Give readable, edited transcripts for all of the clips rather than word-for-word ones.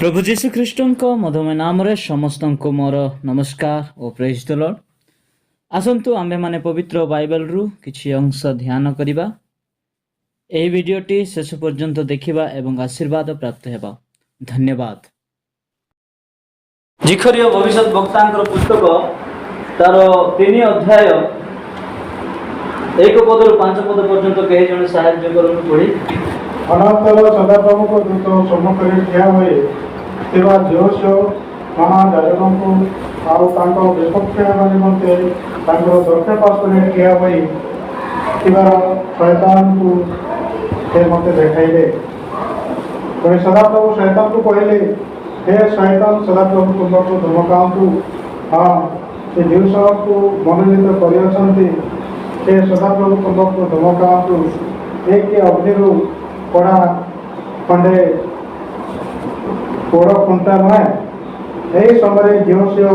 प्रभु जीशु ख्रीष्टଙ୍କ ମଧୁମୟ ନାମରେ ସମସ୍ତଙ୍କୁ ମୋର ନମସ୍କାର ଓ ପ୍ରେଜ୍ ଦ ଲର୍ଡ। ଆସନ୍ତୁ ଆମ୍ଭେମାନେ ପବିତ୍ର ବାଇବେଲରୁ କିଛି ଅଂଶ ଧ୍ୟାନ କରିବା। ଏହି ଭିଡ଼ିଓଟି ଶେଷ ପର୍ଯ୍ୟନ୍ତ ଦେଖିବା ଏବଂ ଆଶୀର୍ବାଦ ପ୍ରାପ୍ତ ହେବା। ଧନ୍ୟବାଦ। ଜିଖରୀୟ ଭବିଷ୍ୟତ ବକ୍ତାଙ୍କର ପୁସ୍ତକ ତାର 3 ଅଧ୍ୟାୟ 1 ପଦରୁ 5 ପଦ ପର୍ଯ୍ୟନ୍ତ କେହି ଜଣେ ସାହାଯ୍ୟ କରନ୍ତୁ ପଢ଼ି। ଅନାଥର ସଦାପ୍ରଭୁଙ୍କ ଦୂତ ସମ୍ମୁଖରେ ଠିଆ ହୋଇ ଥିବା ଯୋଶ ମହାଯାଜକଙ୍କୁ ଆଉ ତାଙ୍କ ବିପକ୍ଷ ହେବା ନିମନ୍ତେ ତାଙ୍କର ଦକ୍ଷିଣ ପାର୍ଶ୍ୱରେ ଠିଆ ହୋଇ ଥିବାର ଶୟତାନଙ୍କୁ ସେ ମୋତେ ଦେଖାଇଲେ। ପୁଣି ସଦାପ୍ରଭୁ ଶୟତାନଙ୍କୁ କହିଲେ, ହେ ଶୟତାନ, ସଦାପ୍ରଭୁ ତୁମକୁ ଧମକାନ୍ତୁ। ହଁ, ସେ ଜିଉଷକୁ ମନୋନୀତ କରିଅଛନ୍ତି। ସେ ସଦାପ୍ରଭୁ ତୁମକୁ ଧମକାନ୍ତୁ। ଏ କି ଅଗ୍ନିରୁ କଡ଼ା ଖଣ୍ଡେ ପୋଡ଼ ଖୁଣ୍ଟା ନୁହେଁ। ଏହି ସମୟରେ ଝିଅସିଅ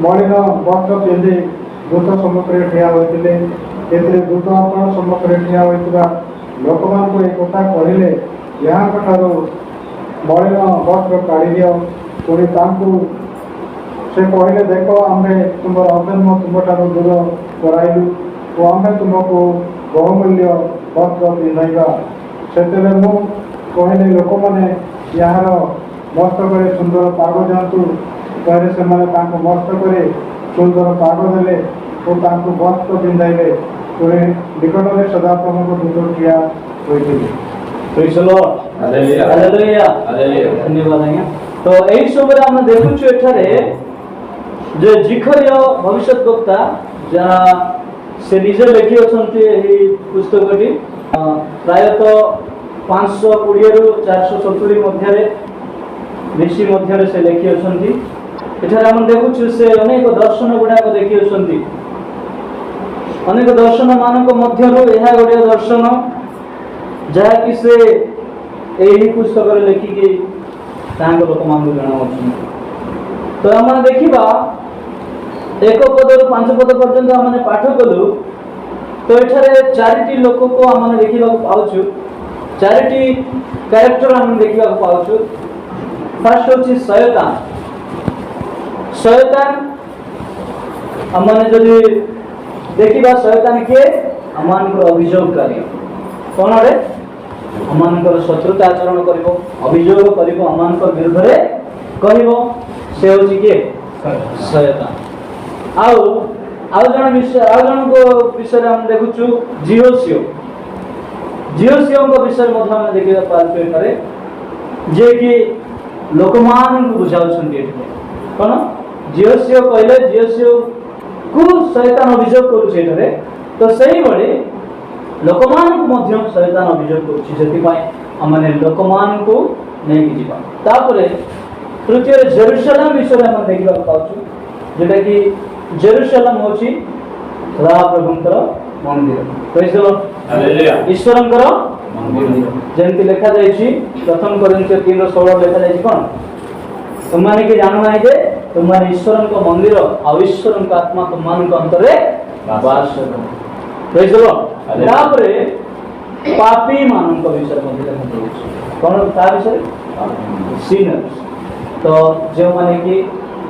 ମଳିନ ବସ୍ତ୍ର ପିନ୍ଧି ଦୂତ ସମ୍ମୁଖରେ ଠିଆ ହୋଇଥିଲେ। ଏଥିରେ ଦୂତ ଆପଣ ସମ୍ମୁଖରେ ଠିଆ ହୋଇଥିବା ଲୋକମାନଙ୍କୁ ଏ କଥା କହିଲେ, ଏହାଙ୍କ ଠାରୁ ମଳିନ ବସ୍ତ୍ର କାଢ଼ି ଦିଅ। ପୁଣି ତାଙ୍କୁ ସେ କହିଲେ, ଦେଖ, ଆମ୍ଭେ ତୁମର ଅଧର୍ମ ତୁମଠାରୁ ଦୂର କରାଇଲୁ ଓ ଆମ୍ଭେ ତୁମକୁ ବହୁମୂଲ୍ୟ ବସ୍ତ୍ର ପିନ୍ଧାଇବା। ସେତେବେଳେ ମୁଁ କହିଲି, ଲୋକମାନେ ଏହାର ମସ୍ତକରେ ସୁନ୍ଦର ପାଗ ଦିଅନ୍ତୁ। କହିଲେ ସେମାନେ ତାଙ୍କୁ ମସ୍ତକରେ ସୁନ୍ଦର ପାଗ ଦେଲେ ଓ ତାଙ୍କୁ ବସ୍ତ୍ର ପିନ୍ଧାଇଲେ। ପୁଣି ନିକଟରେ ସଦାପ୍ରଭୁଙ୍କ ଦୂତ ଠିଆ ହୋଇଥିଲେ। ଧନ୍ୟବାଦ ଆଜ୍ଞା। ତ ଏହି ସମୟରେ ଆମେ ଦେଖୁଛୁ ଏଠାରେ ଯେ ଜିଖରୀୟ ଭବିଷ୍ୟତ ବକ୍ତା ଯାହା ସେ ନିଜେ ଲେଖି ଅଛନ୍ତି ଏହି ପୁସ୍ତକଟି ପ୍ରାୟତଃ 520ରୁ 470 ମଧ୍ୟରେ ବିସି ମଧ୍ୟରେ ସେ ଲେଖି ଅଛନ୍ତି। ଏଠାରେ ଆମେ ଦେଖୁଛୁ ସେ ଅନେକ ଦର୍ଶନ ଗୁଡ଼ାକ ଦେଖି ଅଛନ୍ତି। ଅନେକ ଦର୍ଶନ ମାନଙ୍କ ମଧ୍ୟରୁ ଏହା ଗୋଟିଏ ଦର୍ଶନ ଯାହାକି ସେ ଏହି ପୁସ୍ତକରେ ଲେଖିକି ତାଙ୍କ ଲୋକମାନଙ୍କୁ ଜଣାଉଛନ୍ତି। ତ ଆମେ ଦେଖିବା 1 ପଦରୁ 5 ପଦ ପର୍ଯ୍ୟନ୍ତ ଆମେ ପାଠ କଲୁ। ତ ଏଠାରେ 4ଟି ଲୋକକୁ ଆମେ ଦେଖିବାକୁ ପାଉଛୁ, 4ଟି କ୍ୟାରେକ୍ଟର ଆମେ ଦେଖିବାକୁ ପାଉଛୁ। ଫାର୍ଷ୍ଟ ହେଉଛି ଶୟତାନ। ଶୟତାନ ଆମେ ଯଦି ଦେଖିବା, ଶୟତାନ କିଏ? ଆମମାନଙ୍କର ଅଭିଯୋଗକାରୀ। କ'ଣରେ? ଆମମାନଙ୍କର ଶତ୍ରୁତା ଆଚରଣ କରିବ, ଅଭିଯୋଗ କରିବ, ଆମମାନଙ୍କ ବିରୁଦ୍ଧରେ କହିବ। ସେ ହେଉଛି କିଏ? ଶୟତାନ। ଆଉ ଜଣଙ୍କ ବିଷୟରେ ଆମେ ଦେଖୁଛୁ ଜିଓସିଓ। ଜିଓସିଓଙ୍କ ବିଷୟରେ ମଧ୍ୟ ଆମେ ଦେଖିବାକୁ ପାଉଛୁ ଏଠାରେ, ଯିଏକି ଲୋକମାନଙ୍କୁ ବୁଝାଉଛନ୍ତି। ଏଠାରେ କ'ଣ ଜିଓସିଓ କହିଲେ? ଜିଓସିଓକୁ ଶୟତାନ ଅଭିଯୋଗ କରୁଛି ଏଠାରେ। ତ ସେଇଭଳି ଲୋକମାନଙ୍କୁ ମଧ୍ୟ ଶୟତାନ ଅଭିଯୋଗ କରୁଛି। ସେଥିପାଇଁ ଆମେ ଲୋକମାନଙ୍କୁ ନେଇକି ଯିବା। ତାପରେ ତୃତୀୟରେ ଜେରୁସାଲେମ ବିଷୟରେ ଆମେ ଦେଖିବାକୁ ପାଉଛୁ, ଯେଉଁଟାକି ଜେରୁସାଲେମ ହେଉଛି ସଦାପ୍ରଭୁଙ୍କର ମନ୍ଦିର। ଈଶ୍ୱରଙ୍କର ମନ୍ଦିର। ଯେମିତି ଲେଖାଯାଇଛି 1 Corinthians 3:16 ଲେଖାଯାଇଛି, କ'ଣ? ତୁମମାନେ କି ଜାଣୁନାହିଁ ଯେ ତୁମମାନେ ଈଶ୍ୱରଙ୍କ ମନ୍ଦିର ଆଉ ଈଶ୍ୱରଙ୍କ ଆତ୍ମା ତୁମମାନଙ୍କ ଅନ୍ତରରେ ବାସ କରେ। ତାପରେ ପାପୀ ମାନଙ୍କ ବିଷୟରେ ମଧ୍ୟ ଲେଖାଯାଇଛି। କ'ଣ ତା ବିଷୟରେ? ସିନର୍ସ। ତ ଯେଉଁମାନେ କି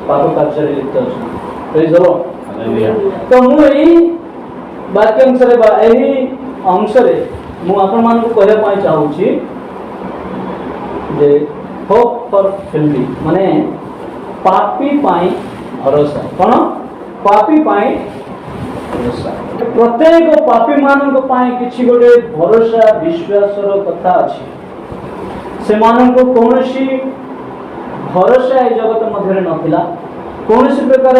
ପାପ କାର୍ଯ୍ୟରେ ଲିପ୍ତ ଅଛନ୍ତି। ତ ମୁଁ ଏହି ବାକ୍ୟାଂଶରେ ବା ଏହି ଅଂଶରେ ମୁଁ ଆପଣମାନଙ୍କୁ କହିବା ପାଇଁ ଚାହୁଁଛି ଯେ ହୋପ୍ ଫର୍ ଫିଲ୍ଡି, ମାନେ ପାପୀ ପାଇଁ ଭରସା। କ'ଣ? ପାପୀ ପାଇଁ ଭରସା। ପ୍ରତ୍ୟେକ ପାପୀ ମାନଙ୍କ ପାଇଁ କିଛି ଗୋଟେ ଭରସା, ବିଶ୍ୱାସର କଥା ଅଛି। ସେମାନଙ୍କୁ କୌଣସି ଭରସା ଏ ଜଗତ ମଧ୍ୟରେ ନଥିଲା। କୌଣସି ପ୍ରକାର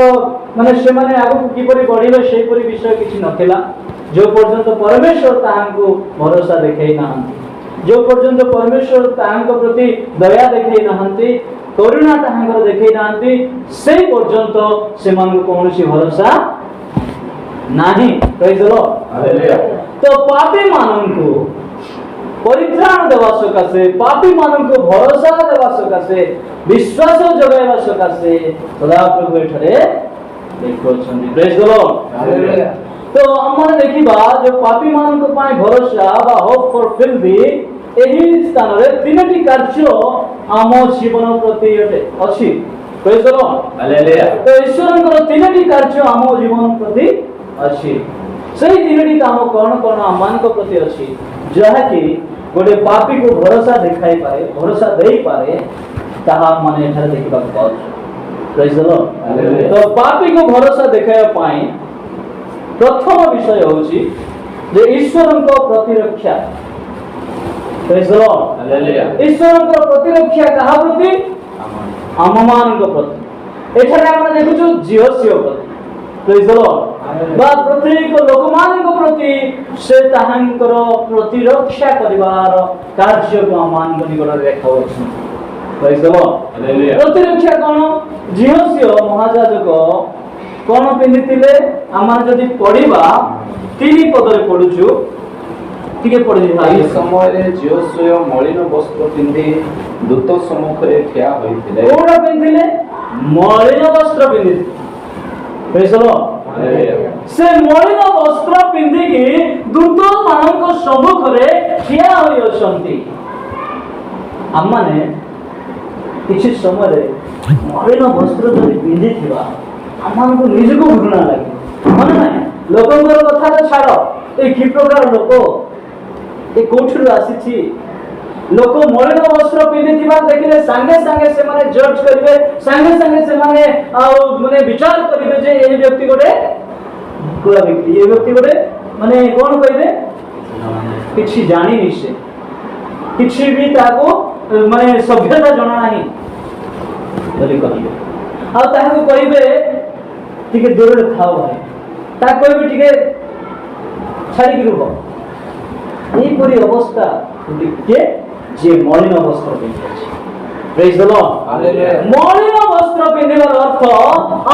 ମାନେ ସେମାନେ ଆଗକୁ କିପରି ବଢ଼ିବେ ସେହିପରି ବିଷୟ କିଛି ନଥିଲା। ଯେଉଁ ପର୍ଯ୍ୟନ୍ତ ପରମେଶ୍ୱର ତାହାଙ୍କୁ ଭରସା ଦେଖାଇ ନାହାନ୍ତି, ଯେଉଁ ପର୍ଯ୍ୟନ୍ତ ପରମେଶ୍ୱର ତାହାଙ୍କ ପ୍ରତି ଦୟା ଦେଖାଇ ନାହାନ୍ତି, କରୁଣା ତାହାଙ୍କର ଦେଖାଇ ନାହାନ୍ତି, ସେହି ପର୍ଯ୍ୟନ୍ତ ସେମାନଙ୍କୁ କୌଣସି ଭରସା ନାହିଁ। ତ ପାପୀ ମାନଙ୍କୁ ପରିତ୍ରାଣ ଦେବା ସକାଶେ, ପାପୀ ମାନଙ୍କୁ ଭରସା ଦେବା ସକାଶେ, ବିଶ୍ୱାସ ଯୋଗାଇବା ସକାଶେ ସଦାପ୍ରଭୁ ଏଠାରେ ଦେଖୁଅଛନ୍ତି। ପ୍ରେଜ୍ ଦ ଲର୍ଡ। ତ ଆମେ ଦେଖିବା ଯେ ପାପୀ ମାନଙ୍କ ପାଇଁ ଭରସା ବା ହୋପ୍ ଫର୍ ଫିଲ୍ଡି, ଏହି ସ୍ଥାନରେ 3ଟି କାର୍ଯ୍ୟ आम जीवन प्रति अच्छी प्रेज द लॉर्ड हालेलुया तो ईश्वर तीन कार्य आम जीवन प्रति अच्छी से तीन काम कौन कौन आम प्रति अच्छी जहाँकि गोटे पापी को भरोसा देखाई पारे भरोसा दे पारे ताहा माने एठारे देखिबा पाउछ प्रेज द लॉर्ड तो पापी को भरोसा देखाया पाई प्रथम विषय होची जे ईश्वर को प्रतिरक्षा प्रेज द लॉर्ड हालेलुया ईश्वर को प्रतिरक्षा कहा प्रति आम मान को प्रति एठारे आपण देखुछु जीवस्य प्रति प्रेज द लॉर्ड बा प्रत्येक लोक मान को प्रति से ताहांकर प्रतिरक्षा करिवार कार्य को मान को निकट देखाउछ प्रेज द लॉर्ड हालेलुया प्रतिरक्षा कोन जीवस्य महाजाजक कोन पिंदिथिले आमान जदि पढिबा तीन पदरे पढुछु टिके पढि ଏହି ସମୟରେ ଝିଅସ୍ୱୟ ମଳିନ ବସ୍ତ୍ର ପିନ୍ଧି ଦୂତ ସମ୍ମୁଖରେ ଠିଆ ହୋଇଥିଲେ कोन पिंदिथिले मलिन वस्त्र पिंदिथिले प्रेज द लॉर्ड से मलिन वस्त्र पिंधिकी दूत मानक सम्मुखरे ठिया होई अछंती आमाने किछि समय मलिन वस्त्र जदि पिंधिथिबा आमान को निजको घृणा लागे मन नाही लोकंकर कथा तो छाड़ ए कि प्रकार लोक ए कोठुर आसीछि लोक मलिन वस्त्र पिंधिथिबा देखिले संगे संगे से माने जज करिवे संगे संगे से माने माने विचार करिवे जे ए व्यक्ति गोटे पूरा व्यक्ति ये व्यक्ति गोटे माने कोन कहिबे किछि जानि नि से किछि भी ताको माने सभ्यता जणा नाही बोली कहिबे आ ताको कहिबे टिके दूर रे थाओ भाई ता कहिबे टिके छाड़ी कि रुको এই পরি অবস্থা টিকে যে মলিন বস্ত্র পিন্ধিছে প্রেজ দ লর্ড हालेलुया মলিন বস্ত্র পিন্ধিবার অর্থ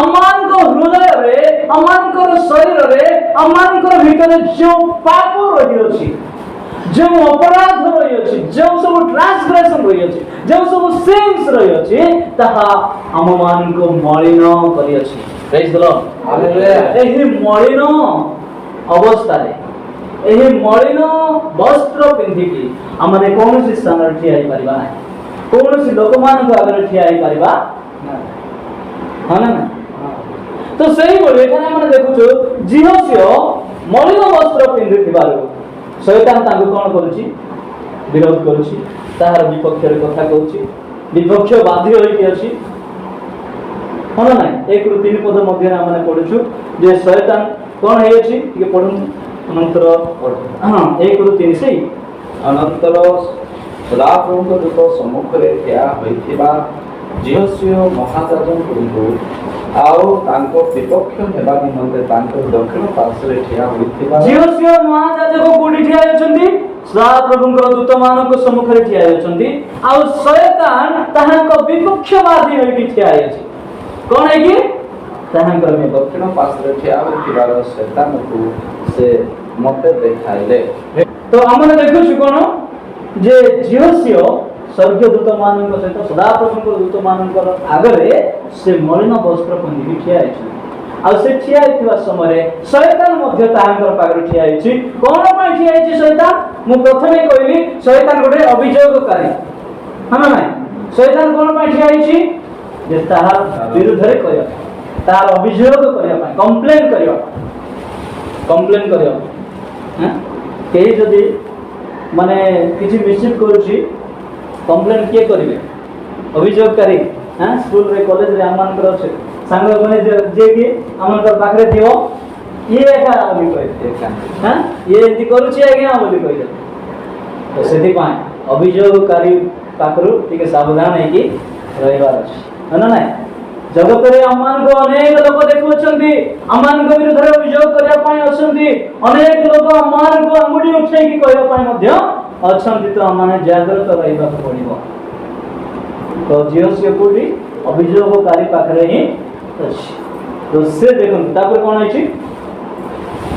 আমানক হৃদয়রে আমানকৰ শরীରରେ আমানকৰ ভিতরে যে পাপ রহিଅছি যে অপরাধ রহিଅছি যে সব ট্রান্সগ্রেশন রহিଅছি যে সব সিনস রহিଅছি তাহা আমমানক মলিন করিଅছি প্রেজ দ লর্ড हालेलुया এই মলিন অবস্থায় ଏହି ମଳିନ ବସ୍ତ୍ର ପିନ୍ଧିକି ଆମେ କୌଣସି ସ୍ଥାନରେ ଠିଆ ହେଇପାରିବା ନାହିଁ କୌଣସି ଲୋକମାନଙ୍କ ଆଗରେ ଠିଆ ହେଇପାରିବା ହଁ ନା ତ ସେଇଭଳି ଏখানে ଆମେ ଦେଖୁଛୁ ଝିଅଝିଅ ମଳିନ ବସ୍ତ୍ର ପିନ୍ଧିଥିବାରୁ ଶୈତାନ ତାଙ୍କୁ କ'ଣ କରୁଛି ବିରୋଧ କରୁଛି ତାହାର ବିପକ୍ଷରେ କଥା କହୁଛି ବିପକ୍ଷବାଦୀ ହୋଇକି ଅଛି ହଁ ନା ନାହିଁ 1 ରୁ 3 ପଦ ମଧ୍ୟରେ ଆମେ ପଢୁଛୁ ଯେ ଶୈତାନ କ'ଣ ହେଇଛି ଟିକେ ପଢନ୍ତୁ अनंतर हाँ 1 ରୁ 3 से अनंतर सदाप्रभुଙ୍କ ଦୂତ ସମ୍ମୁଖରେ ଠିଆ ହୋଇଥିବା ଝିଅସ୍ୱୟ ମହାରାଜଙ୍କୁ ଆଉ ତାଙ୍କ ବିପକ୍ଷ ହେବା ନିମନ୍ତେ ତାଙ୍କ ଦକ୍ଷିଣ ପାର୍ଶ୍ୱରେ ଠିଆ ହୋଇଥିବା ଝିଅସ୍ୱୟ ମହାରାଜକ କୋଉଠି ଠିଆ ହେଇଛନ୍ତି ସଦାପ୍ରଭୁଙ୍କର ଦୂତମାନଙ୍କ ସମ୍ମୁଖରେ ଠିଆ ହେଇଛନ୍ତି ଆଉ ଶୟତାନ ତାହାଙ୍କ ବିପକ୍ଷବାଦୀ ହୋଇକି ଠିଆ ହେଇଛି କ'ଣ ହେଇକି ତାହାଙ୍କର ଦକ୍ଷିଣ ପାର୍ଶ୍ୱରେ ଠିଆ ହୋଇଥିବାର ଶୈତାନକୁ ସେ ମତେ ଦେଖାଇଲେ ତ ଆମେ ଦେଖୁଛୁ କ'ଣ ଯେ ଝିଅସ୍ୱୟ ସ୍ୱର୍ଗୀୟ ଦୂତମାନଙ୍କ ସହିତ ସଦାପ୍ରଭୁଙ୍କର ଦୂତମାନଙ୍କର ଆଗରେ ସେ ମଳିନ ବସ୍ତ୍ର ପିନ୍ଧିକି ଠିଆ ହେଇଛନ୍ତି ଆଉ ସେ ଠିଆ ହେଇଥିବା ସମୟରେ ଶୈତାନ ମଧ୍ୟ ତାହାଙ୍କର ପାଖରେ ଠିଆ ହେଇଛି କ'ଣ ପାଇଁ ଠିଆ ହେଇଛି ଶୈତାନ ମୁଁ ପ୍ରଥମେ କହିଲି ଶୈତାନ ଗୋଟେ ଅଭିଯୋଗକାରୀ ହଁ ନା ନାହିଁ ଶୈତାନ କ'ଣ ପାଇଁ ଠିଆ ହେଇଛି ଯେ ତାହା ବିରୁଦ୍ଧରେ କରିବା ତାର ଅଭିଯୋଗ କରିବା ପାଇଁ କମ୍ପ୍ଲେନ୍ କରିବା ପାଇଁ କେହି ଯଦି ମାନେ କିଛି ମିସଚିଫ୍ କରୁଛି କମ୍ପ୍ଲେନ୍ କିଏ କରିବେ ଅଭିଯୋଗକାରୀ ସ୍କୁଲରେ କଲେଜରେ ଆମମାନଙ୍କର ଅଛି ସାଙ୍ଗମାନେ ଯିଏକି ଆମମାନଙ୍କର ପାଖରେ ଥିବ ଇଏ ଏକା ବୋଲି କହିବେ ଇଏ ଏମିତି କରୁଛି ଆଜ୍ଞା ବୋଲି କହିଲେ ତ ସେଥିପାଇଁ ଅଭିଯୋଗକାରୀ ପାଖରୁ ଟିକେ ସାବଧାନ ହେଇକି ରହିବାର ଅଛି ନା ନାହିଁ ଜଗତରେ ଆମମାନଙ୍କୁ ଅନେକ ଲୋକ ଦେଖୁଛନ୍ତି ଆମମାନଙ୍କ ବିରୁଦ୍ଧରେ ଅଭିଯୋଗ କରିବା ପାଇଁ ଅଛନ୍ତି ଅନେକ ଲୋକ ଆମମାନଙ୍କୁ ଆଙ୍ଗୁଠି ଉଠେଇକି କହିବା ପାଇଁ ମଧ୍ୟ ଅଛନ୍ତି ତ ଆମମାନେ ଜାଗ୍ରତ ରହିବାକୁ ପଡ଼ିବ ତ ଝିଅଝିଅ କୋଉଠି ଅଭିଯୋଗକାରୀ ପାଖରେ ହିଁ ଅଛି ତ ସେ ଦେଖନ୍ତୁ ତାପରେ କ'ଣ ହେଇଛି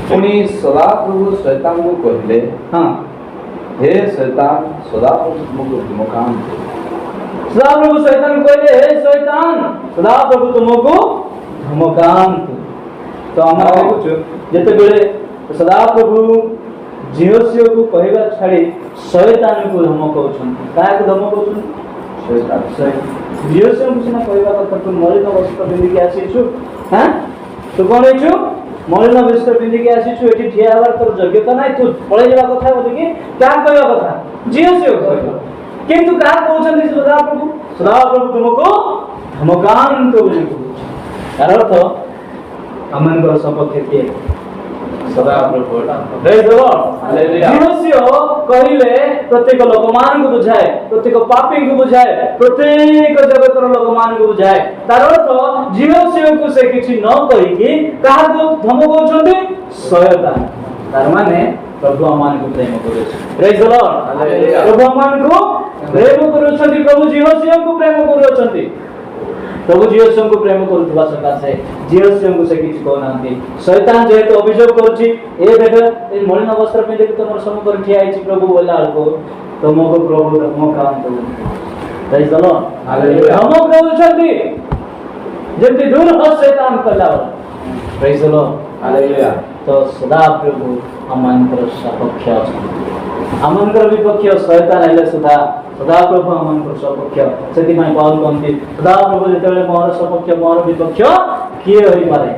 ପୁଣି ସଦାପ୍ରଭୁ ଶୈତାନଙ୍କୁ କହିଲେ ହଁ ହେ ଶୈତାନ ସଦାପ୍ରଭୁ ଧମକାନ୍ତୁ ସଦାପ୍ରଭୁ ଶୈତାନ କହିଲେ ହେ ଶୈତାନ ସଦାପ୍ରଭୁ ତୁମକୁ ଧମକାନ୍ତୁ ତ ଆମେ ଦେଖୁଛୁ ଯେତେବେଳେ ସଦାପ୍ରଭୁ ଝିଅଝିଅକୁ କହିବା ଛାଡ଼ି ଶୈତାନକୁ ଧମକାଉଛନ୍ତି କାହାକୁ ଧମକାଉଛନ୍ତି ଝିଅ ସିଂହକୁ ସିନା କହିବା କଥା ତୁ ମଳିନ ବସ୍ତ୍ର ପିନ୍ଧିକି ଆସିଛୁ, ହଁ ତୁ କଣ ହେଇଛୁ ମଳିନ ବସ୍ତ୍ର ପିନ୍ଧିକି ଆସିଛୁ, ଏଠି ଠିଆ ହେବାର ତୋର ଯୋଗ୍ୟତା ନାହିଁ, ତୁ ପଳେଇ ଯିବା କଥା ବୋଲିକି କାହା କହିବା କଥା? ଝିଅ ସିଂହ କହିବା। କିନ୍ତୁ କାହା କହୁଛନ୍ତି? ସଦାପ୍ରଭୁ। ସଦାପ୍ରଭୁ ତୁମକୁ ଧମକାନ୍ତ ବୋଲି କହୁଛି। ତାର ଅର୍ଥ ଆମମାନଙ୍କର ସପକ୍ଷେ କିଏ? ସଦାପ୍ରଭୁ। କହିଲେ ପ୍ରତ୍ୟେକ ଲୋକମାନଙ୍କୁ ବୁଝାଏ, ପ୍ରତ୍ୟେକ ପାପୀଙ୍କୁ ବୁଝାଏ, ପ୍ରତ୍ୟେକ ଜଗତର ଲୋକମାନଙ୍କୁ ବୁଝାଏ। ତାର ଅର୍ଥ ଝିଅ ସିଂହକୁ ସେ କିଛି ନ କହିକି କାହାକୁ ଧମକଉଛନ୍ତି? ଶୟତାନ। ତାର ମାନେ ପ୍ରଭୁ ଆମମାନଙ୍କୁ ପ୍ରେମ କରୁଛନ୍ତି। ପ୍ରେଜ୍ ଦ ଲର୍ଡ। ପ୍ରଭୁ ଆମମାନଙ୍କୁ ପ୍ରେମ କରୁଛନ୍ତି। ପ୍ରଭୁ ଝିଅ ସିଂହକୁ ପ୍ରେମ କରୁଛନ୍ତି। ପ୍ରଭୁ ଝିଅ ସିଂହକୁ ପ୍ରେମ କରୁଥିବା ସକାଶେ ଝିଅ ସିଂହକୁ ସେ କିଛି କହୁନାହାନ୍ତି। ଶୈତାନ ଯେହେତୁ ଅଭିଯୋଗ କରୁଛି, ଏ ଦେଖ ଏ ମଳିନ ବସ୍ତ୍ର ପିନ୍ଧିକି ତମର ସମ୍ମୁଖରେ ଠିଆ ହେଇଛି ପ୍ରଭୁ ବୋଲା ବେଳକୁ ତମକୁ ପ୍ରଭୁ ଧମକାନ୍ତ ଧମକ ଦଉଛନ୍ତି, ଯେମିତି ଦୂର ହ ଶୈତାନ କଲା ପ୍ରେଜ୍ ଦ ଲର୍ଡ। ତ ସଦାପ୍ରଭୁ ଆମମାନଙ୍କର ସପକ୍ଷ ଅଛନ୍ତି। ଆମମାନଙ୍କର ବିପକ୍ଷ ଶୈତାନ ହେଲେ ସୁଦ୍ଧା ସଦାପ୍ରଭୁ ଆମମାନଙ୍କର ସପକ୍ଷ। ସେଥିପାଇଁ ପାଉଲ କହନ୍ତି ସଦାପ୍ରଭୁ ଯେତେବେଳେ ମୋର ସପକ୍ଷ ମୋର ବିପକ୍ଷ କିଏ ହୋଇପାରେ?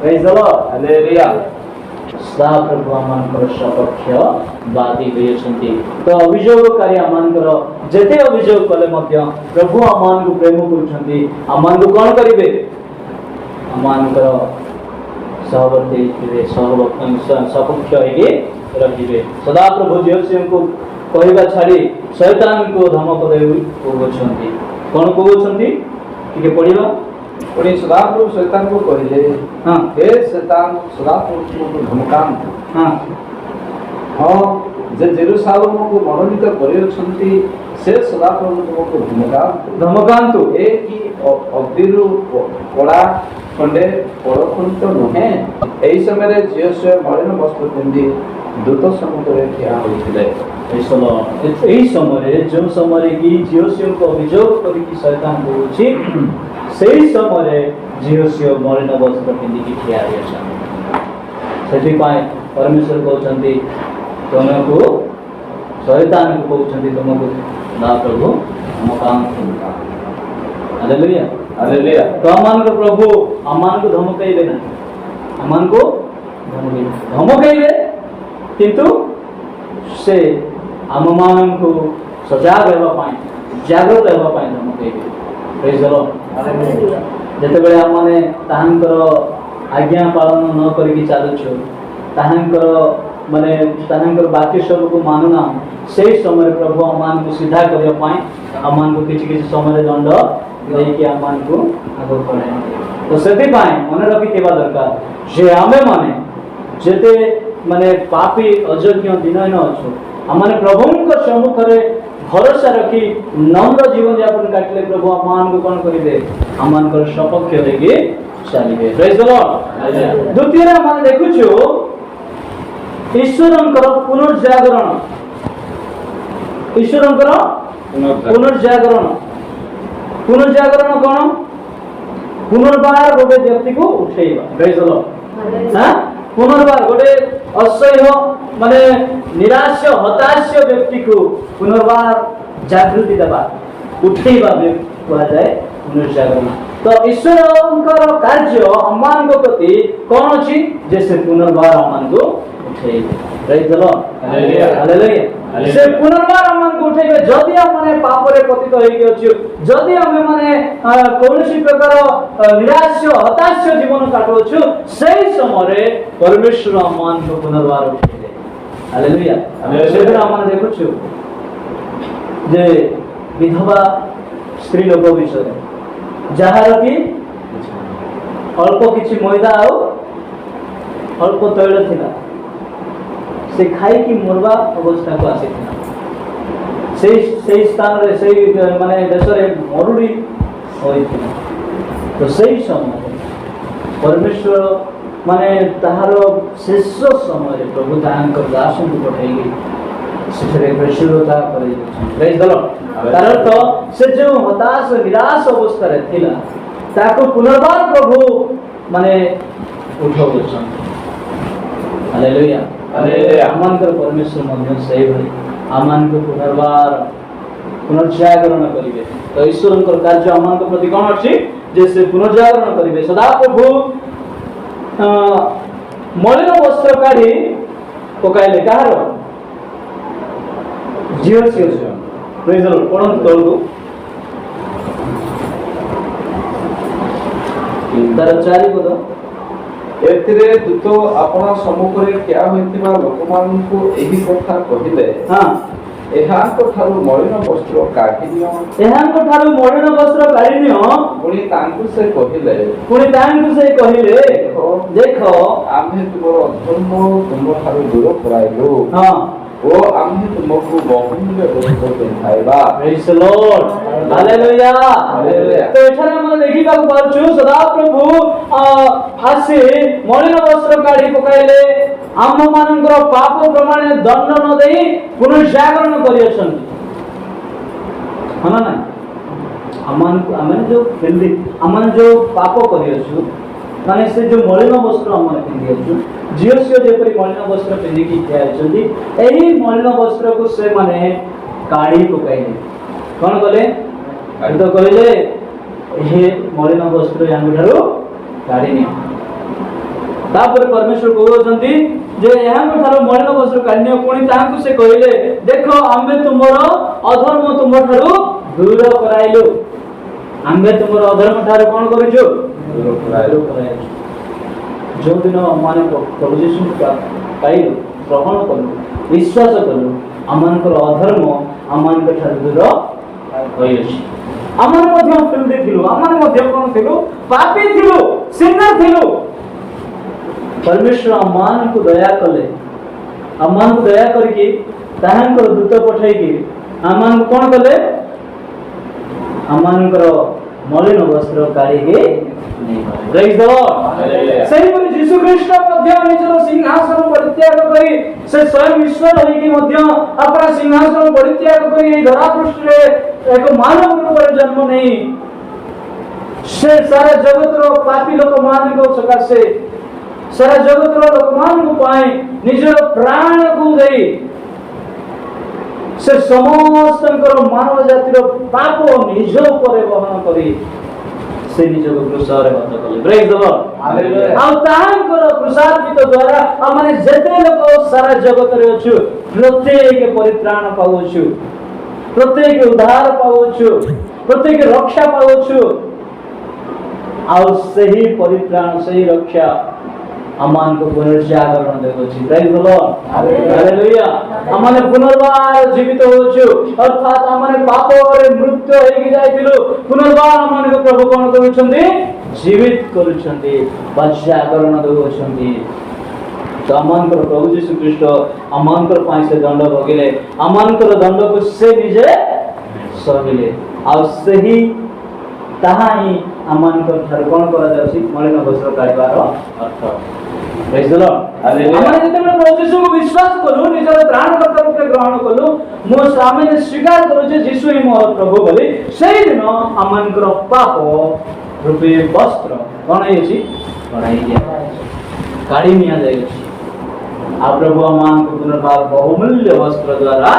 ପ୍ରେଜ୍ ଦ ଲର୍ଡ। ସଦାପ୍ରଭୁ ଆମମାନଙ୍କର ସପକ୍ଷ ବାଦୀ ହୋଇଅଛନ୍ତି। ତ ଅଭିଯୋଗକାରୀ ଆମମାନଙ୍କର ଯେତେ ଅଭିଯୋଗ କଲେ ମଧ୍ୟ ପ୍ରଭୁ ଆମମାନଙ୍କୁ ପ୍ରେମ କରୁଛନ୍ତି। ଆମମାନଙ୍କୁ କ'ଣ କରିବେ? ଆମମାନଙ୍କର ସହବର୍ତ୍ତୀ ହେଇଥିବେ, ସପକ୍ଷ ହେଇକି ରହିବେ। ସଦାପ୍ରଭୁ ଝିଅ ସିଂହକୁ କହିବା ଛାଡ଼ି ଶୈତାନଙ୍କୁ ଧମକ ଦେଇ କହୁଛନ୍ତି। କ'ଣ କହୁଛନ୍ତି ଟିକେ ପଢ଼ିବା। ପୁଣି ସଦାପ୍ରଭୁ ଶୈତାନକୁ କହିଲେ, ହଁ ହେ ଶୈତାନ, ସଦାପ୍ରଭୁ ତୁମକୁ ଧମକାନ୍ତୁ। ହଁ ହଁ, ଯେ ଜେରୁସାଲେମକୁ ମନୋନୀତ କରିଅଛନ୍ତି ସେ ସଦାପ୍ରଭୁ ତୁମକୁ ଧମକାନ୍ତୁ। ଏ କି ଅଗ୍ନିରୁ କଡ଼ା ଖଣ୍ଡେ ପରଖଣ୍ଡ ନୁହେଁ। ଏହି ସମୟରେ ଝିଅ ସିଂହ ମଳିନ ବସ୍ତ୍ର ପିନ୍ଧି ଦୂତ ସମ୍ମୁଖରେ ଠିଆ ହୋଇଥିଲେ। ଏହି ସମୟରେ ଯେଉଁ ସମୟରେ କି ଝିଅ ସିଂହକୁ ଅଭିଯୋଗ କରିକି ଶୈତାନ କହୁଛି, ସେହି ସମୟରେ ଝିଅ ସିଂହ ମଳିନ ବସ୍ତ୍ର ପିନ୍ଧିକି ଠିଆ ହୋଇଅଛନ୍ତି। ସେଥିପାଇଁ ପରମେଶ୍ୱର କହୁଛନ୍ତି ତୁମକୁ, ଶୈତାନକୁ କହୁଛନ୍ତି ତୁମକୁ ନା ପ୍ରଭୁ ହାଲେଲୁୟା ହାଲେଲୁୟା। ତ ଆମମାନଙ୍କ ପ୍ରଭୁ ଆମମାନଙ୍କୁ ଧମକାଇବେ ନାହିଁ, ଆମମାନଙ୍କୁ ଧମକାଇବେ, କିନ୍ତୁ ସେ ଆମମାନଙ୍କୁ ସଜାଗ ହେବା ପାଇଁ, ଜାଗ୍ରତ ହେବା ପାଇଁ ଧମକାଇବେ। ପ୍ରେଜ୍ ଦ ଲର୍ଡ। ଯେତେବେଳେ ଆମମାନେ ତାହାଙ୍କର ଆଜ୍ଞା ପାଳନ ନ କରିକି ଚାଲୁଛୁ, ତାହାଙ୍କର ବାକ୍ୟ ସବୁକୁ ମାନୁନା, ସେହି ସମୟରେ ପ୍ରଭୁ ଆମମାନଙ୍କୁ ସିଧା କରିବା ପାଇଁ ଆମମାନଙ୍କୁ କିଛି କିଛି ସମୟରେ ଦଣ୍ଡ ଦେଇକି ଆମମାନଙ୍କୁ ଆଗକୁ ବଢ଼ାଇବେ। ତ ସେଥିପାଇଁ ମନେ ରଖିଥିବା ଦରକାର ଯେ ଆମେମାନେ ଯେତେ ପାପୀ ଅଯୋଗ୍ୟ ଦିନହୀନ ଅଛୁ, ଆମମାନେ ପ୍ରଭୁଙ୍କ ସମ୍ମୁଖରେ ଭରସା ରଖି ନମ୍ର ଜୀବନ ଯାପନ କାଟିଲେ ପ୍ରଭୁ ଆମମାନଙ୍କୁ କ'ଣ କରିବେ? ଆମମାନଙ୍କର ସପକ୍ଷ ଦେଇକି ଚାଲିବେ। ପ୍ରେଜ୍ ଦ ଲର୍ଡ। ଦ୍ୱିତୀୟରେ ଆମେ ଦେଖୁଛୁ ଈଶ୍ୱରଙ୍କର ପୁନର୍ଜାଗରଣ। ଈଶ୍ୱରଙ୍କର ପୁନର୍ଜାଗରଣ। ପୁନର୍ଜାଗରଣ କ'ଣ? ପୁନର୍ବାର ଗୋଟେ ବ୍ୟକ୍ତିକୁ ଉଠେଇବା। ପ୍ରେଜ୍ ଦ ଲର୍ଡ। ପୁନର୍ବାର ଗୋଟେ ଅସହ୍ୟ ନିରାଶ ହତାଶ ବ୍ୟକ୍ତିକୁ ପୁନର୍ବାର ଜାଗୃତି ଦେବା, ଉଠେଇବା କୁହାଯାଏ ପୁନର୍ଜାଗରଣ। ତ ଈଶ୍ୱରଙ୍କର କାର୍ଯ୍ୟ ଆମମାନଙ୍କ ପ୍ରତି କ'ଣ ଅଛି? ଯେ ସେ ପୁନର୍ବାର ଆମମାନଙ୍କୁ ଉଠେଇବେ। ପ୍ରେଜ୍ ଦ ଲର୍ଡ। ହାଲେଲୁୟା। ସେ ପୁନର୍ବାର ଆମମାନଙ୍କୁ ଉଠେଇବେ। ଯଦି ଆମେ ପାପରେ ପତିତ ହେଇକି ଅଛୁ, ଯଦି ଆମେ କୌଣସି ପ୍ରକାର ନିରାଶ ହତାଶ ଜୀବନ କାଟୁଅଛୁ, ସେହି ସମୟରେ ପରମେଶ୍ୱର ଆମମାନଙ୍କୁ ପୁନର୍ବାର ଉଠେଇବେ। ହାଲେଲୁୟା। ସେଦିନ ଆମେ ଦେଖୁଛୁ ଯେ ବିଧବା ସ୍ତ୍ରୀ ଲୋକ ବିଷୟରେ, ଯାହାର କି ଅଳ୍ପ କିଛି ମଇଦା ଆଉ ଅଳ୍ପ ତୈଳ ଥିଲା, ସେ ଖାଇକି ମରବା ଅବସ୍ଥାକୁ ଆସିଥିଲା। ସେଇ ସ୍ଥାନରେ ସେଇ ଦେଶରେ ମରୁଡ଼ି ହୋଇଥିଲା। ତ ସେଇ ସମୟରେ ପରମେଶ୍ୱର ତାହାର ଶେଷ ସମୟରେ ପ୍ରଭୁ ତାହାଙ୍କ ଦାସଙ୍କୁ ପଠାଇକି ସେଠାରେ ପ୍ରଚୁରତା କରାଇ ଦେଉଛନ୍ତି। ପ୍ରେଜ୍ ଦ ଲର୍ଡ। ତାର ଅର୍ଥ ସେ ଯେଉଁ ହତାଶ ନିରାଶ ଅବସ୍ଥାରେ ଥିଲା, ତାକୁ ପୁନର୍ବାର ପ୍ରଭୁ ଉଠାଉଛନ୍ତି। ହାଲେଲୁୟା। ଆମମାନଙ୍କର ପରମେଶ୍ୱର ମଧ୍ୟ ସେଇଭଳି ଆମମାନଙ୍କୁ ପୁନର୍ବାର पुनर्जागरण करेंगे। तो ईश्वर कार्य आम प्रति कौन अच्छी जे से पुनर्जागरण करेंगे। सदाप्रभु मलिन वस्त्र काढ़ी पकाइले कहार झील से पढ़ तौर तार चारिपद एथिरे दूत आपण सम्मुखरे क्या होइतिबा लोकमाननकु एही कथा कहिले। हाँ एहाको ठारु मलिन वस्त्र काढिनियो एहाको ठारु मलिन वस्त्र काढिनियो पुणी तांकु से कहिले देखो आम्हे तुमरो अधर्म तुम ठारु दूर कराइलु। हाँ ओ आम्हे तुमको बहुमूल्य वस्त्र पिंधाइबा। Praise the lord hallelujah hallelujah. तो एठारे हम देखिबा पाछु सदाप्रभु आसी मलिन वस्त्र काढी पकाइले आम मानकर पाप प्रमाण दंड न देई पुनर्जागरण करियछन्ति। हना ना आमन जो फिल्दी आमन जो पाप करियछु माने से जो मलिन वस्त्र आमन पिंदियछु जियोसियो जेपरि मलिन वस्त्र पिंदिकी ठियाछन्ति एही मलिन वस्त्र को से माने काढी पकाइले कोन गले तो कहले हे मलिन वस्त्र यांग ठारू काढी नि तापर परमेश्वर कहउछन्ति जे यांग ठारू मलिन वस्त्र काढिनियो पुणी तांकु से कहले देखो आम्बे तुमरो अधर्म तुम ठारू दूर कराइलु। आम्बे तुमरो अधर्म ठारू कोन करिजो दूर कराइलु। जो दिन माने प्रभु यीशु पाइलु ग्रहण कलु विश्वास कलु आमनकर अधर्म आमनकर ठारू दूर होइछि। आमन मध्य फिल्दी थिलु आमन मध्य कोन थिलु पापी थिलु सिन्नर थिलु। परमेश्वर आमान को दया कले आमान को दया करके ताहांकर दूत पठाई के आमान को कोन कले आमानकर मलिन वस्त्र काढ़ी के प्रेज द लॉर्ड। सही पर यीशु ख्रीष्ट मध्य निजर सिंहासन परित्याग करी से स्वयं ईश्वर होई के मध्य अपना सिंहासन परित्याग करी धरा पृष्ठ रे एक मानव रूप रे जन्म नहीं से सारा जगत रो पापी लोक मान को सकासे सारा जगत रो लोक मान को पाए निजर प्राण को देई से समस्त मानव जातिर पाप निज ऊपर वहन करी से निज को क्रूसरे हत कले। Praise the lord hallelujah. आ तांकर क्रूसार्पित द्वारा हमने जते लोक सारा जगत रे अछु प्रत्येक परित्राण पाउछु प्रत्येक उद्धार पाउछु प्रत्येक रक्षा पाउछु आ सही परित्राण सही रक्षा अमान को पुनर्जागरण देउछि। Praise the lord hallelujah. हमने पुनर्बार जीवित होछु अर्थात हमने पाप रे मृत्यु हेगी जाइतिलु पुनर्बार हमने को प्रभु कोन करूछन्ति जीवित करूछन्ति जागरण देउछन्ति। तो अमान को प्रभु यीशु ख्रीष्ट अमान को पाई से दंड भोगिले अमान को दंड को से निजे सहिले आ सही ताहाई अमान को ठार कोन करा जाउछि मलिन वस्त्र काढिबार अर्थ। Praise the lord hallelujah. हमने जेतेबेले प्रभु यीशु को विश्वास करू निजर प्राणकर्ता रूपे ग्रहण करू मो सामने स्वीकार करू जे यीशु ही मोर प्रभु बोली सेही दिन अमानकर पाप रूपे वस्त्र कोन हेछि बढ़ाई दिया काढी निया जायछि। आ प्रभु अमान को पुनर्बार बहुमूल्य वस्त्र द्वारा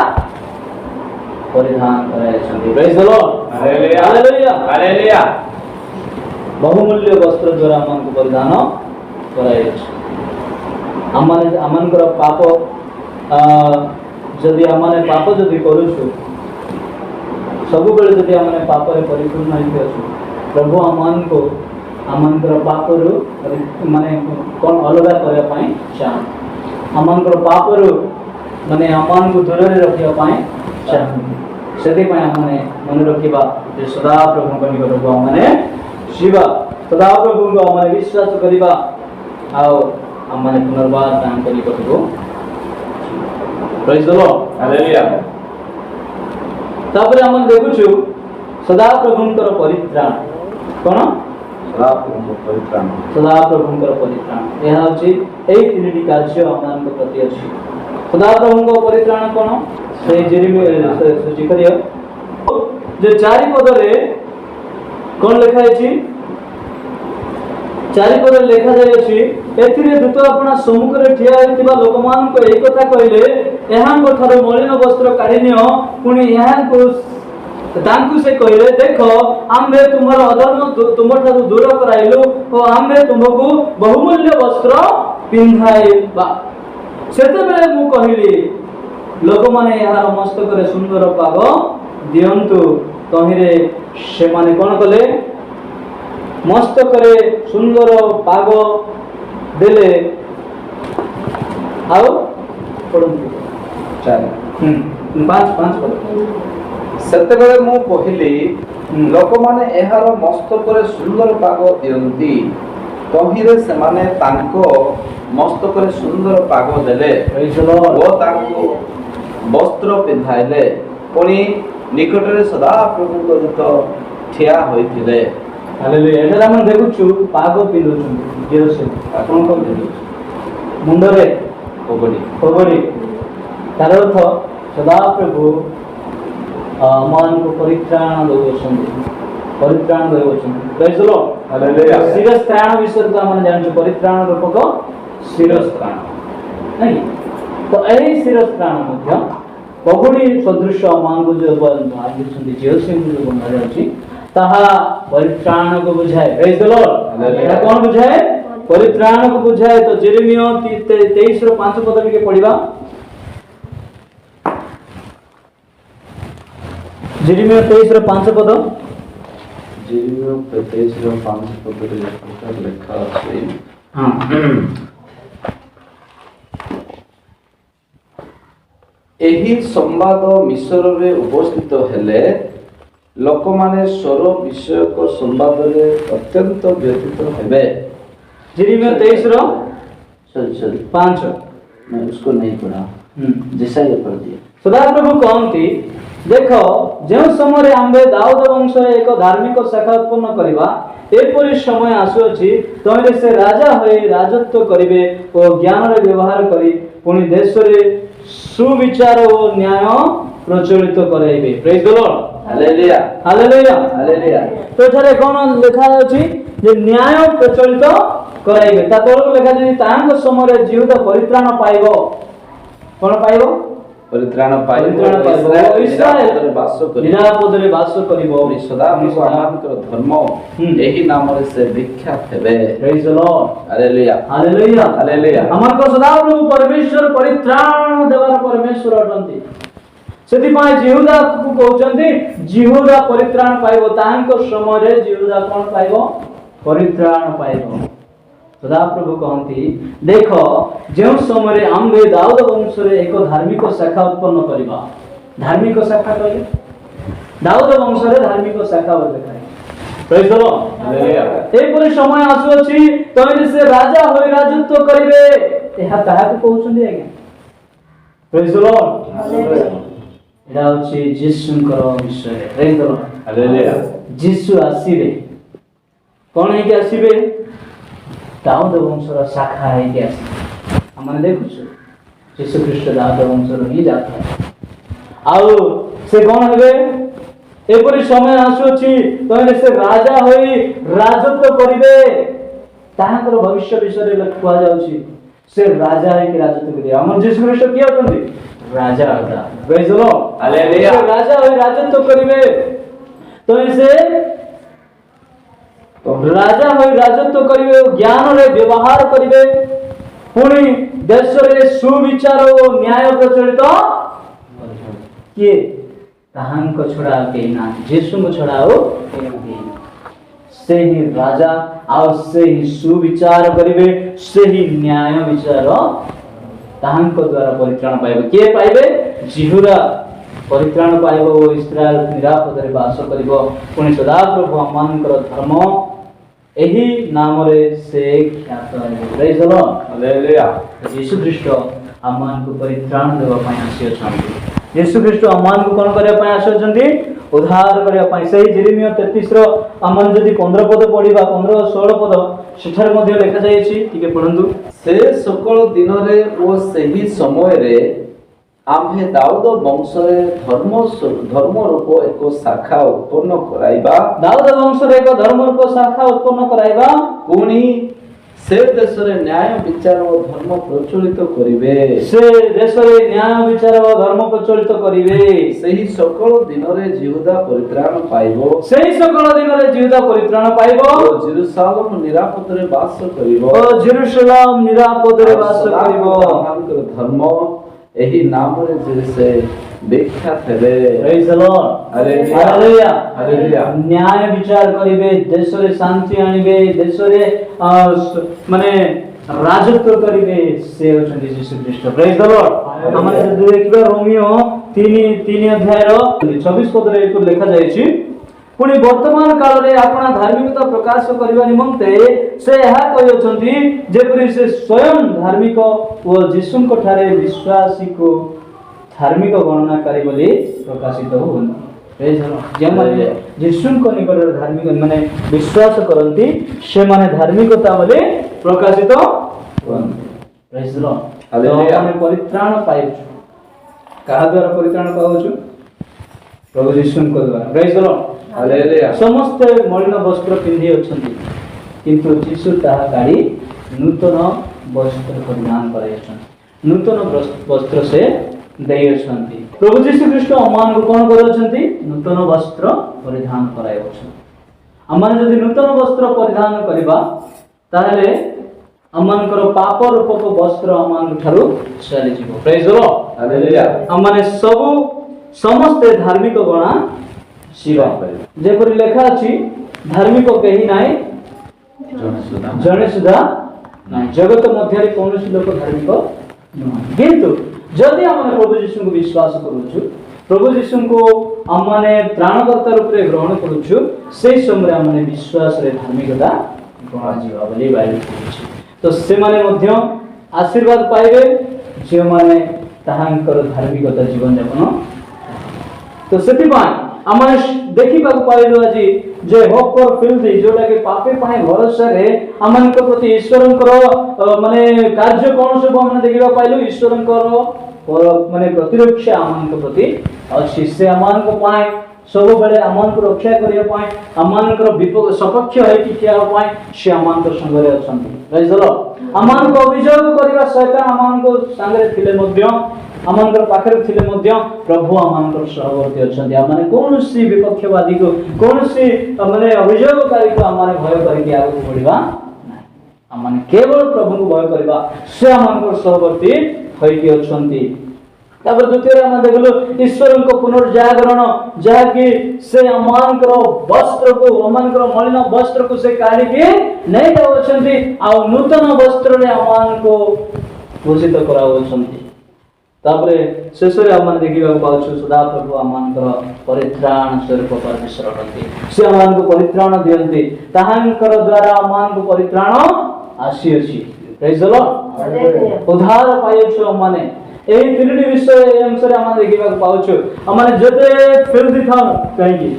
परिधान करायछन्ति। Praise the lord hallelujah hallelujah hallelujah. बहुमूल्य वस्त्र द्वारा अमान को परिधान करायछि। आमनकर पाप जदि आमने पाप जदि करूछु सब बेले जदि आमने पाप रे परिपूर्ण होई अछु प्रभु आमनकर पाप रु माने कोन अलगा करया पई चाह आमनकर पाप रु माने आमान को दूर रे रखिया पई चाह सेति पई आमने मन रखिबा जे सदा प्रभु को निकट को आमने शिवा सदा प्रभु को आमने विश्वास करिबा आ हमने पुनर्बार दान करी को प्रेज द लॉर्ड हालेलुया। तापर हम देखुछु सदा प्रभुंकर परित्राण कोन सदा प्रभुंकर परित्राण यह अछि एई तीनटी कार्य हमन को प्रति अछि। सदा प्रभुंकर परित्राण कोन से जेरिमिया सूची करियो जे चारि पद रे कोन लिखा अछि चारिपद लेखा जाय अछि एथिरे दूत अपना सम्मुख रे ठिया होइतिबा लोकमान को एक कथा कहले एहां को थारो मलिन वस्त्र काढिनियो पुनी एहां को तांकु से कहले देखो आम्भे तुमर अधर्म तुमठारु दूर कराइलु और आम्भे तुमको बहुमूल्य वस्त्र पिंधाइबा सेते बेले मु कहिली लोक माने यार मस्तक रे सुंदर पाग दियंतु तहिरे से माने कोन कले मस्तक रे सुंदर पाग देले आओ पढंतु ଚାରି। पांच पांच पद ସେତେବେଳେ ମୁଁ କହିଲି ଲୋକମାନେ ଏହାର ମସ୍ତକରେ ସୁନ୍ଦର ପାଗ ଦିଅନ୍ତି ତହିଁରେ ସେମାନେ ତାଙ୍କ ମସ୍ତକରେ ସୁନ୍ଦର ପାଗ ଦେଲେ Praise the Lord. ଓ ତାଙ୍କୁ ବସ୍ତ୍ର ପିନ୍ଧାଇଲେ ପୁଣି ନିକଟରେ ସଦାପ୍ରଭୁଙ୍କ ଦୂତ ଠିଆ ହୋଇଥିଲେ। हालेलुया एटा हम देखुछु पाग पिंदुछु जेरुसे आपण को देखु मुंडरे ପଗଡ଼ି पगड़ी तार अर्थ सदा प्रभु मान को परित्राण देउछन्ति परित्राण देउछन्ति प्रेज द लॉर्ड हालेलुया। शिरस्त्राण विषय तो हम जानछु परित्राण रूपक शिरस्त्राण नहीं तो एही शिरस्त्राण मध्य पगड़ी सदृश मान को जो आदिछन्ति जेरुसे जो बना जाछि ताहा परित्राण को बुझाए प्रेज द लॉर्ड हालेलुया। एटा कोन बुझाए परित्राण को बुझाए तो जेरेमिया 23 रो 5 पद के पढिबा जेरेमिया 23 रो 5 पद ଯେରିମିୟା 23 ର 5 ପଦରେ ଲେଖା ଅଛି हां ଏହି ସମ୍ବାଦ ମିଶରରେ ଉପସ୍ଥିତ ହେଲେ ଲୋକମାନେ ସ୍ୱର ବିଷୟକ ସମ୍ବାଦରେ ଅତ୍ୟନ୍ତ ବ୍ୟତୀତ ହେବେ। जेरेमिया 23 रो सॉरी 5 मैं उसको नहीं पढ़ा जैसा ये पढ़ दिया। सदाप्रभु कहती देखो जो समय आम्बे दाऊद वंश एक धार्मिक शाखा उत्पन्न करवा एपरी समय आसुअछि तमे से राजा होई राजत्व करिवे और ज्ञान रे व्यवहार करी पुनी देश रे सुविचार और न्याय प्रचलित कराइबे praise the lord hallelujah hallelujah hallelujah. तो एठारे कोन लिखा अछि जे न्याय प्रचलित कराइबे ता तळको लिखा अछि तांको समय रे जीवदा परित्राण पाइबो कोन पाइबो परित्राण परित्राण पाइबो इस्राएल बास करिबो निरापदरे बास करिबो सदाप्रभु आमानकर धर्म एही नामरे से विख्यात हेबे। Praise the lord hallelujah hallelujah hallelujah. हमर को सदाप्रभु परमेश्वर परित्राण देवार परमेश्वर अटंती सेति पाए जिहुदा को कहउचंती जिहुदा परित्राण पाइबो तांको समय रे जिहुदा कोन पाइबो परित्राण पाइबो। सदाप्रभु कहती देखो जो समय आम्बे दाऊद वंश रे एक धार्मिक शाखा उत्पन्न करबा धार्मिक शाखा कहले दाऊद वंश रे धार्मिक शाखा देखाय प्रेज द लॉर्ड हालेलुया। एपरि समय आसु अछि तमे से राजा होई राजत्व करिवे एहा ताहा को कहउछन्ती आगे प्रेज द लॉर्ड हालेलुया एटा अछि यीशुଙ୍କର विषय प्रेज द लॉर्ड हालेलुया। यीशु आसीबे कोन है कि आसीबे दाऊद वंशर शाखा है कि आसीबे हमने देखुछु यीशु ख्रीष्ट दाऊद वंशर ही जाता आउ से कोन हेबे एपरि समय आसुछि तमे से राजा होई राजत्व करिवे ताहाकर भविष्य विषय रे लिखा जाउछि से राजा है कि राजत्व करिवे हमर यीशु ख्रीष्ट की होतंती राजा होता प्रेज द लॉर्ड हालेलुया। से राजा होई राजत्व करिवे तमे से राजा होई राजत्व करिवे ज्ञान रे व्यवहार करिवे पुणी देश रे सुविचार और न्याय प्रचलित किए ताहां को छड़ा के ना यीशु को छड़ाओ से ही राजा और से ही सुविचार करिवे से ही न्याय विचार ताहां को द्वारा परित्राण पाइबे के पाइबे जिहुरा परित्राण पाइबो ओ इस्राएल निरापद रे वास करिवो पुणी सदाप्रभु आमानकर धर्म एही नाम रे से ख्यात है प्रेज द लॉर्ड हालेलुया। यीशु ख्रीष्ट आमान को परित्राण देवा पई आसी अछंती यीशु ख्रीष्ट आमान को कोन करिया पई आसी अछंती उद्धार करिया पई सही जेरेमिया 33 रो आमान जदी 15 पद पढिबा 15 16 पद सेठार मध्ये लेखा जायछि ठीक पढंतु से सकल दिन रे ओ सही समय रे आम्भे दाऊद वंश रे धर्म रूप एक शाखा उत्पन्न कराइबा दाऊद वंश रे एक धर्म रूप शाखा उत्पन्न कराइबा पुणी से देश रे न्याय विचार और धर्म प्रचलित करिवे से देश रे न्याय विचार और धर्म प्रचलित करिवे सही सकल दिन रे जिहुदा परित्राण पाइबो सेही सकल दिन रे जिहुदा परित्राण पाइबो ओ जेरूशलेम निरापद रे वास करिवो ओ जेरूशलेम निरापद रे वास करिवो भगवानकर धर्म एही नाम रे जे से विख्यात हेबे praise the lord hallelujah hallelujah hallelujah न्याय विचार करिवे देश रे शांति आनिबे देश रे माने राजत्व करिवे से होचंदी यीशु ख्रीष्ट प्रेज द लॉर्ड हमर जदि देखिबा रोमियो 3 अध्याय रो 26 पद रे एक लिखा जायछि पुणी वर्तमान काल रे अपना धार्मिकता प्रकाश करबा निमंते से यहा कहउछंती जेपरि से स्वयं धार्मिक ओ यीशुଙ୍କ ठारे विश्वासी को धार्मिक गणनाकारी बोली प्रकाशित होन प्रेज द लॉर्ड जे माने यीशुଙ୍କ निकट धार्मिक माने विश्वास करंती से माने धार्मिकता बोली प्रकाशित होन प्रेज द लॉर्ड हालेलुया हम परित्राण पाइछु कहा द्वारा परित्राण पाउछु प्रभु यीशुଙ୍କ द्वारा प्रेज द लॉर्ड हालेलुया समस्त मलिन वस्त्र पिंधि अछंती किंतु यीशु ताहा काढी नूतन वस्त्र परिधान करायछन नूतन वस्त्र से देय अछंती प्रभु यीशु ख्रीष्ट अमान को कोन करछंती नूतन वस्त्र परिधान करायछन अमान जदि नूतन वस्त्र परिधान करबा ताहले अमानकर पाप रूपक वस्त्र अमान ठारू चली जीवो प्रेज द लॉर्ड हालेलुया अमाने सब समस्त धार्मिक गणा शिवा जेपरि लेखा अछि धार्मिक केही नाइ जणे सुधा नाइ जगत मध्य कौन लोक धार्मिक नुह किंतु जदि हमने प्रभु यीशु को विश्वास करूछु प्रभु यीशु को हमने त्राणकर्ता रूप रे ग्रहण करूछु सेही समय हमने विश्वास रे धार्मिकता गणा जीवा बोली बाइबल कहछि तो से माने मध्य आशीर्वाद पाइबे जे माने ताहांकर धार्मिकता जीवन यापन तो सेति पाई आमे देखिबा पाइलो আজি जे होप फॉर फिल्दी जोटा के पापे पाए भरोसा रे अमनक प्रति ईश्वरंकर माने कार्य कोन सब हमने देखिबा पाइलो ईश्वरंकर माने प्रतिरक्षा अमनक प्रति अछि से अमनक पाए सब बेले अमनक रक्षा करिया पाए अमनकर सपक्ष है कि क्या पाए से अमनक संगरे अछंती प्रेज द लॉर्ड अमनक अभियोग करिवा शैतान अमनक संगरे थिले मध्य अमनकर पाखरे थिले मध्य प्रभु अमनकर सहवर्ती अछंती माने कोनसी विपक्षवादी को कोनसी माने अभियोगकारी को माने भय करिके आगु बढ़िबा नाही माने केवल प्रभु को भय करबा से अमनकर सहवर्ती होइके अछंती तापर द्वितीय हम देखलो ईश्वर को पुनर्जागरण जहा कि से अमानकर वस्त्र को अमानकर मलिन वस्त्र को से काढ़ी के नहीं जाउछंती आ नूतन वस्त्र रे अमान को भूषित कराउछंती तापरे शेषरे हम देखिबा पाउछु सदा प्रभु अमानकर परित्राण स्वरूप परमेश्वर रहନ୍ତି से अमान को परित्राण दियंती ताहांकर द्वारा अमान को परित्राण आसी अछि प्रेज द लॉर्ड उद्धार पाइछु माने एही तीनटी विषय अनुसार हम देखिबा पाउछु हमने जते फिल्दी था कहीं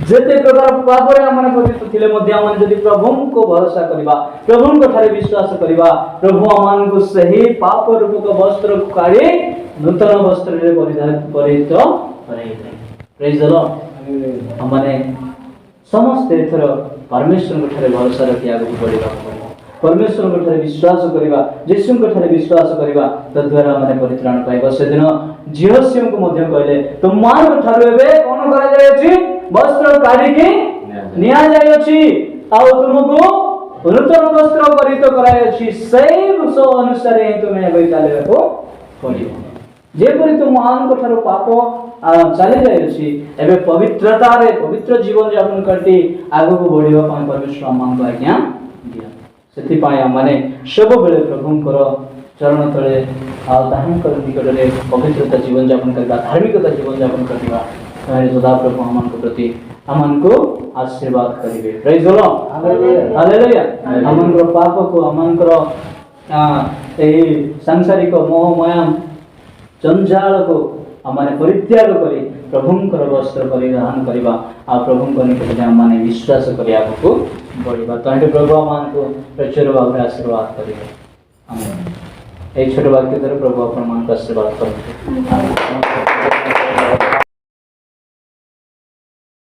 जते प्रकार पाप रे हमने पतित थिले मध्य हमने यदि प्रभु को भरोसा करबा प्रभु को ठारे विश्वास करबा प्रभु अमान को सही पाप रूप वस्त्र को काढ़ी नूतन वस्त्र रे परिहित करैते प्रेज द लॉर्ड हमने समस्त एथर परमेश्वर को ठारे भरोसा रखि आगु बढ़िबा परमेश्वर को ठारे विश्वास करबा यीशु को ठारे विश्वास करबा तद्वारा हमने परित्राण पाइबा से दिन जिहोसियों को मध्य कहले तुम मान को ठारे बे कोन करा जाय अछि वस्त्र काढ़ी के निया जाय अछि आ तुमको नूतन वस्त्र परिहित कराय अछि सेम सो अनुसार तुमे बे चाले को पड़िबो जेपरि तुम मान को ठारो पाप चली जाय अछि एबे पवित्रता रे पवित्र जीवन यापन करती आगु को बढ़िबा पय परमेश्वर मान को आज्ञा दिया सेति पाए माने सब बेले प्रभुंकर चरण तले आ ताहांकर निकट रे पवित्रता जीवन यापन करबा धार्मिकता जीवन यापन करबा तारे सदा प्रभु हमन को प्रति हमन को आशीर्वाद करिवे प्रेज द लॉर्ड हालेलुया हमन को पाप को हमन को एही सांसारिक मोह माया जंजाल को हमारे परित्याग करी प्रभुंकर वस्त्र परिधान करबा आ प्रभुंकर निकट माने विश्वास करी आगु बढ़िबा तांटे प्रभु मान को प्रचुर भाव आशीर्वाद करिवे आमेन एक छोट वाक्य द्वारा प्रभु अपन मान को आशीर्वाद करते